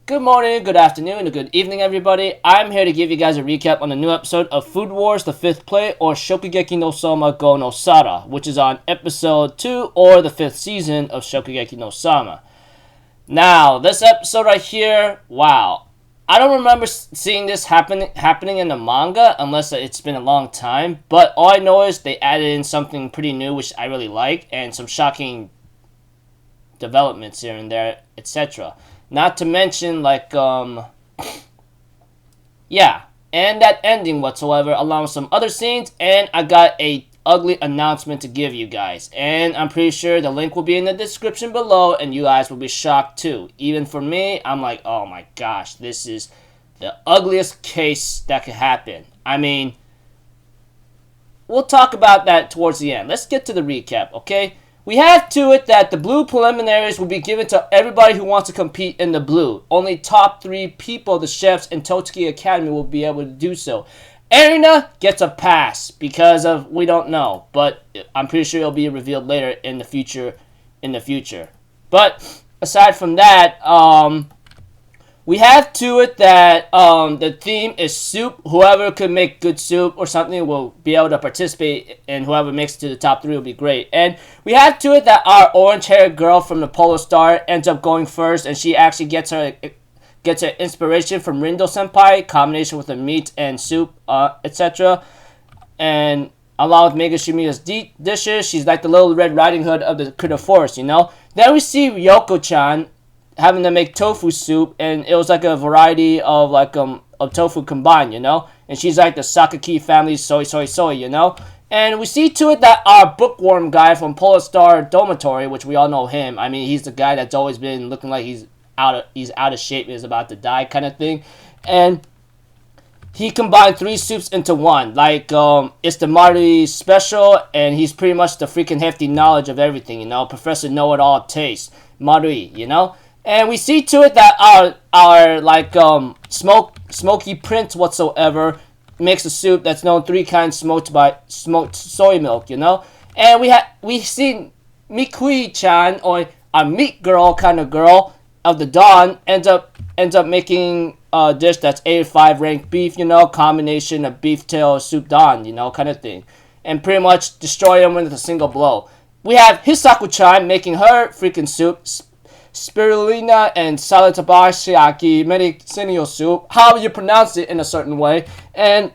Good morning, good afternoon, and good evening, everybody. I'm here to give you guys a recap on a new episode of Food Wars, the 5th play, or Shokugeki no Souma Go Sara, which is on episode 2, or the 5th season of Shokugeki no Souma. Now, this episode right here, wow. I don't remember seeing this happening in the manga, unless it's been a long time, but all I know is they added in something pretty new, which I really like, and some shocking developments here and there, etc. Not to mention, yeah, and that ending whatsoever, along with some other scenes, and I got a ugly announcement to give you guys, and I'm pretty sure the link will be in the description below, and you guys will be shocked too. Even for me, I'm like, oh my gosh, this is the ugliest case that could happen. I mean, we'll talk about that towards the end. Let's get to the recap, okay? We have to it that the blue preliminaries will be given to everybody who wants to compete in the blue. Only top 3 people, the chefs in Totsuki Academy, will be able to do so. Erina gets a pass because of, we don't know, but I'm pretty sure it'll be revealed later in the future. But aside from that, we have to it that the theme is soup. Whoever could make good soup or something will be able to participate, and whoever makes it to the top 3 will be great. And we have to it that our orange-haired girl from the Polar Star ends up going first, and she actually gets her inspiration from Rindo Senpai, combination with the meat and soup, etc. And along with Megashimiya's dishes, she's like the little Red Riding Hood of the Critter Forest, you know. Then we see Yoko-chan having to make tofu soup, and it was like a variety of of tofu combined, you know. And she's like the Sakaki family soy, you know. And we see to it that our bookworm guy from Polar Star Dormitory, which we all know him. I mean, he's the guy that's always been looking like he's out of shape and is about to die kind of thing. And he combined 3 soups into one. It's the Marty special, and he's pretty much the freaking hefty knowledge of everything, you know. Professor Know-It-All taste. Marty, you know. And we see to it that our smoky prince whatsoever makes a soup that's known 3 kinds smoked soy milk, you know. And we see Mikui-chan, or a meat girl kind of girl of the dawn, ends up making a dish that's 85 ranked beef, you know, combination of beef tail soup don, you know, kind of thing, and pretty much destroy them with a single blow. We have Hisaku-chan making her freaking soup, spirulina and salatabashiaki medicinal soup, however you pronounce it in a certain way. And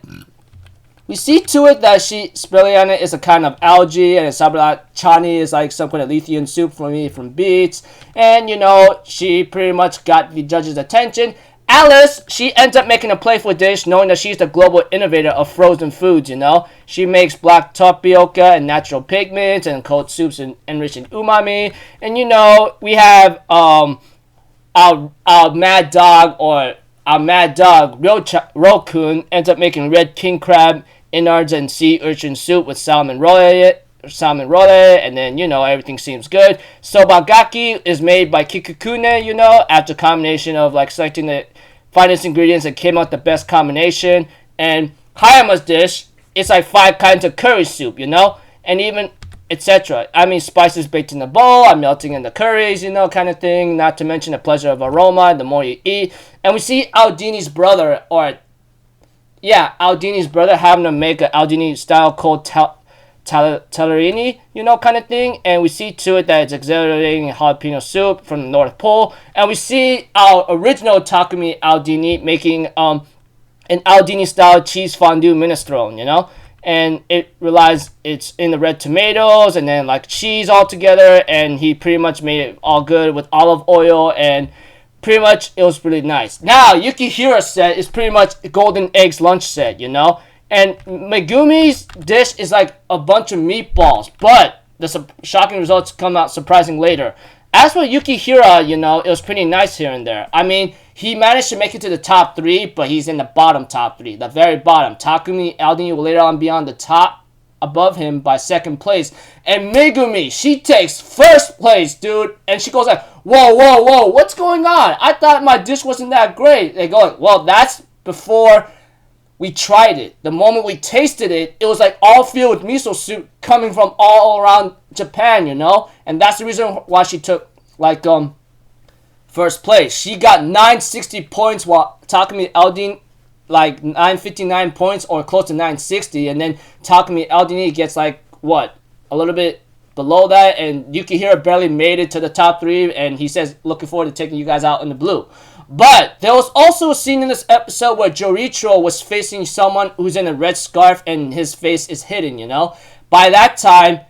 we see to it that spirulina is a kind of algae, and sabachani is like some kind of Lethean soup from beets. And, you know, she pretty much got the judge's attention. Alice, she ends up making a playful dish, knowing that she's the global innovator of frozen foods, you know. She makes black tapioca and natural pigments and cold soups enriched in umami. And, you know, we have our mad dog, Rokun, ends up making red king crab innards and sea urchin soup with salmon roe, and then, you know, everything seems good. Sobagaki is made by Kikukune, you know, after combination of selecting the finest ingredients that came out the best combination. And Hayama's dish, it's like 5 kinds of curry soup, you know, and even etc. I mean, spices baked in the bowl, I'm melting in the curries, you know, kind of thing. Not to mention the pleasure of aroma, the more you eat. And we see Aldini's brother, having to make an Aldini style cold Tallarini, you know, kind of thing. And we see to it that it's exhilarating jalapeno soup from the North Pole. And we see our original Takumi Aldini making an Aldini style cheese fondue minestrone, you know. And it's in the red tomatoes and then cheese all together. And he pretty much made it all good with olive oil, and pretty much it was really nice. Now, Yukihira's set is pretty much golden eggs lunch set, you know. And Megumi's dish is like a bunch of meatballs, but the shocking results come out surprising later. As for Yukihira, you know, it was pretty nice here and there. I mean, he managed to make it to the top 3, but he's in the top 3, the very bottom. Takumi Aldini will later on be on the top above him by 2nd place. And Megumi, she takes 1st place, dude. And she goes like, whoa, what's going on? I thought my dish wasn't that great. They go, well, that's before we tried it. The moment we tasted it, it was like all filled with miso soup coming from all around Japan, you know? And that's the reason why she took first place. She got 960 points while Takumi Eldin like 959 points or close to 960, and then Takumi Eldini gets like what, a little bit below that, and Yukihira barely made it to the top 3, and he says looking forward to taking you guys out in the blue. But there was also a scene in this episode where Joritro was facing someone who's in a red scarf and his face is hidden, you know. By that time,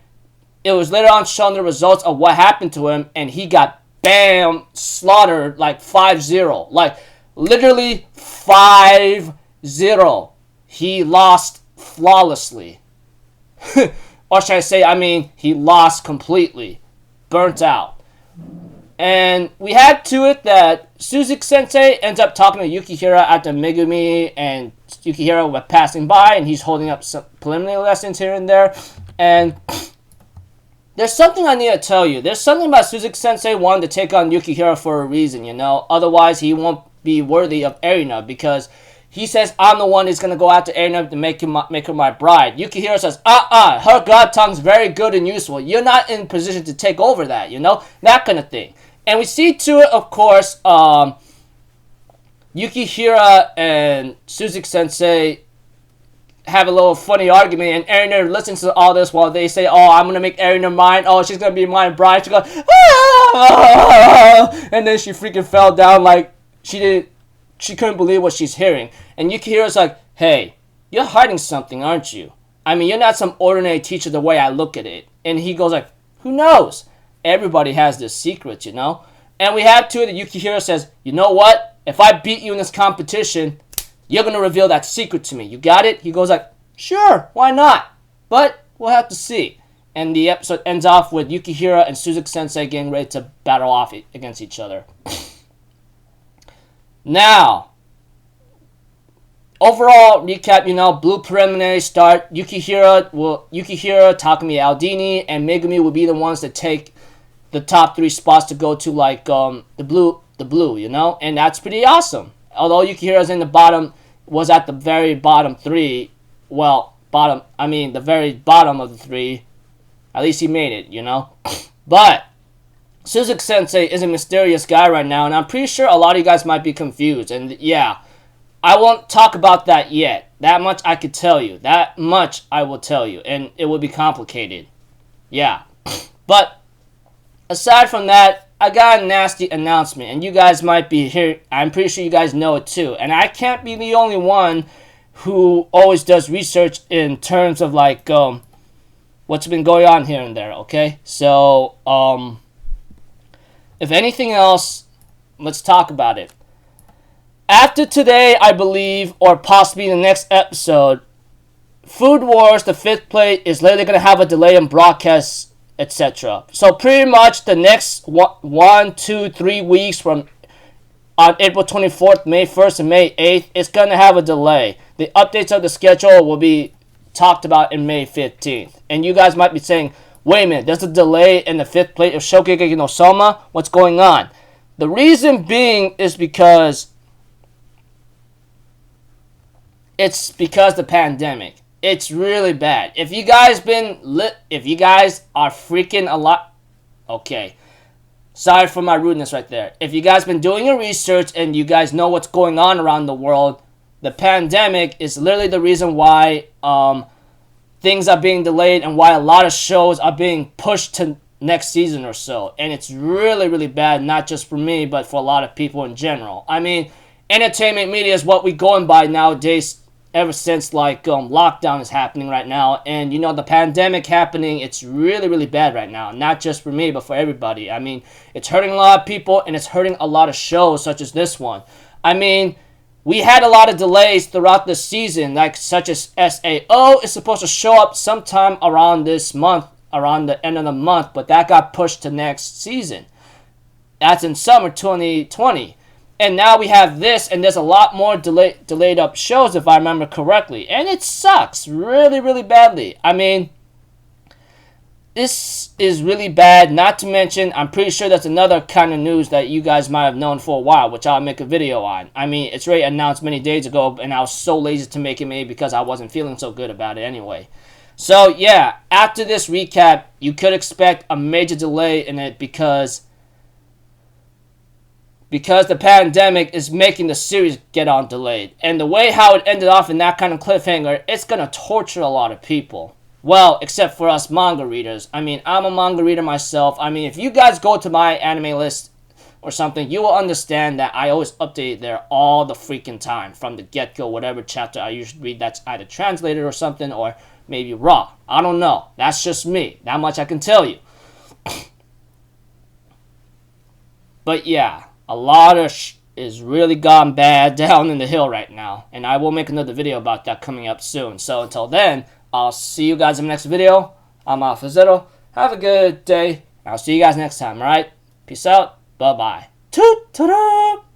it was later on shown the results of what happened to him, and he got bam slaughtered like 5-0. Like literally 5-0. He lost flawlessly. Or should I say, he lost completely. Burnt out. And we had to it that Suzuki Sensei ends up talking to Yukihira at the Megumi, and Yukihira was passing by, and he's holding up some preliminary lessons here and there. And there's something I need to tell you. There's something about Suzuki Sensei wanting to take on Yukihira for a reason, you know. Otherwise, he won't be worthy of Erina, because he says, I'm the one who's going to go after Erina to make her my bride. Yukihira says, her god tongue's very good and useful. You're not in position to take over that, you know? That kind of thing. And we see to it, of course, Yukihira and Suzuki Sensei have a little funny argument, and Erina listens to all this while they say, oh, I'm going to make Erina mine. Oh, she's going to be my bride. She goes, ah! And then she freaking fell down like she couldn't believe what she's hearing. And Yukihira's like, hey, you're hiding something, aren't you? You're not some ordinary teacher the way I look at it. And he goes like, who knows? Everybody has their secrets, you know? And we have to it that Yukihira says, you know what? If I beat you in this competition, you're going to reveal that secret to me. You got it? He goes like, sure, why not? But we'll have to see. And the episode ends off with Yukihira and Suzuki Sensei getting ready to battle off against each other. Now, overall recap, you know, blue preliminary start. Yukihira, Takumi Aldini, and Megumi will be the ones that take the top 3 spots to go to like the blue, you know, and that's pretty awesome. Although Yukihira's in the bottom, was at the very bottom 3. Well, the very bottom of the 3. At least he made it, you know. But Suzuki Sensei is a mysterious guy right now, and I'm pretty sure a lot of you guys might be confused. And yeah, I won't talk about that yet. That much I could tell you. That much I will tell you, and it will be complicated. Yeah. But aside from that, I got a nasty announcement, and you guys might be here. I'm pretty sure you guys know it too. And I can't be the only one who always does research in terms of like what's been going on here and there, okay? So, if anything else, let's talk about it. After today, I believe, or possibly the next episode, Food Wars, the 5th plate, is literally going to have a delay in broadcasts, etc. So pretty much the next 1, 2, 3 weeks from on April 24th, May 1st, and May 8th, it's going to have a delay. The updates of the schedule will be talked about in May 15th. And you guys might be saying, wait a minute, there's a delay in the 5th plate of Shokugeki no Souma? What's going on? The reason being is because the pandemic. It's really bad. If you guys are freaking a lot, okay. Sorry for my rudeness right there. If you guys been doing your research and you guys know what's going on around the world, the pandemic is literally the reason why things are being delayed and why a lot of shows are being pushed to next season or so. And it's really, really bad, not just for me, but for a lot of people in general. Entertainment media is what we're going by nowadays, ever since like lockdown is happening right now, and you know, the pandemic happening. It's really, really bad right now, not just for me but for everybody. It's hurting a lot of people, and it's hurting a lot of shows such as this one. We had a lot of delays throughout the season, like such as SAO is supposed to show up sometime around this month, around the end of the month, but that got pushed to next season. That's in summer 2020. And now we have this, and there's a lot more delayed up shows, if I remember correctly. And it sucks really, really badly. This is really bad. Not to mention, I'm pretty sure that's another kind of news that you guys might have known for a while, which I'll make a video on. It's already announced many days ago, and I was so lazy to make it maybe because I wasn't feeling so good about it anyway. So, yeah, after this recap, you could expect a major delay in it because because the pandemic is making the series get on delayed. And the way how it ended off in that kind of cliffhanger, it's gonna torture a lot of people. Well, except for us manga readers. I mean, I'm a manga reader myself. I mean, if you guys go to my anime list or something, you will understand that I always update it there all the freaking time. From the get-go, whatever chapter I usually read that's either translated or something, or maybe raw. I don't know. That's just me. That much I can tell you. But yeah, a lot of is really gone bad down in the hill right now. And I will make another video about that coming up soon. So until then, I'll see you guys in the next video. I'm Alpha Zero. Have a good day. I'll see you guys next time, alright? Peace out. Bye-bye. Toot-ta-da!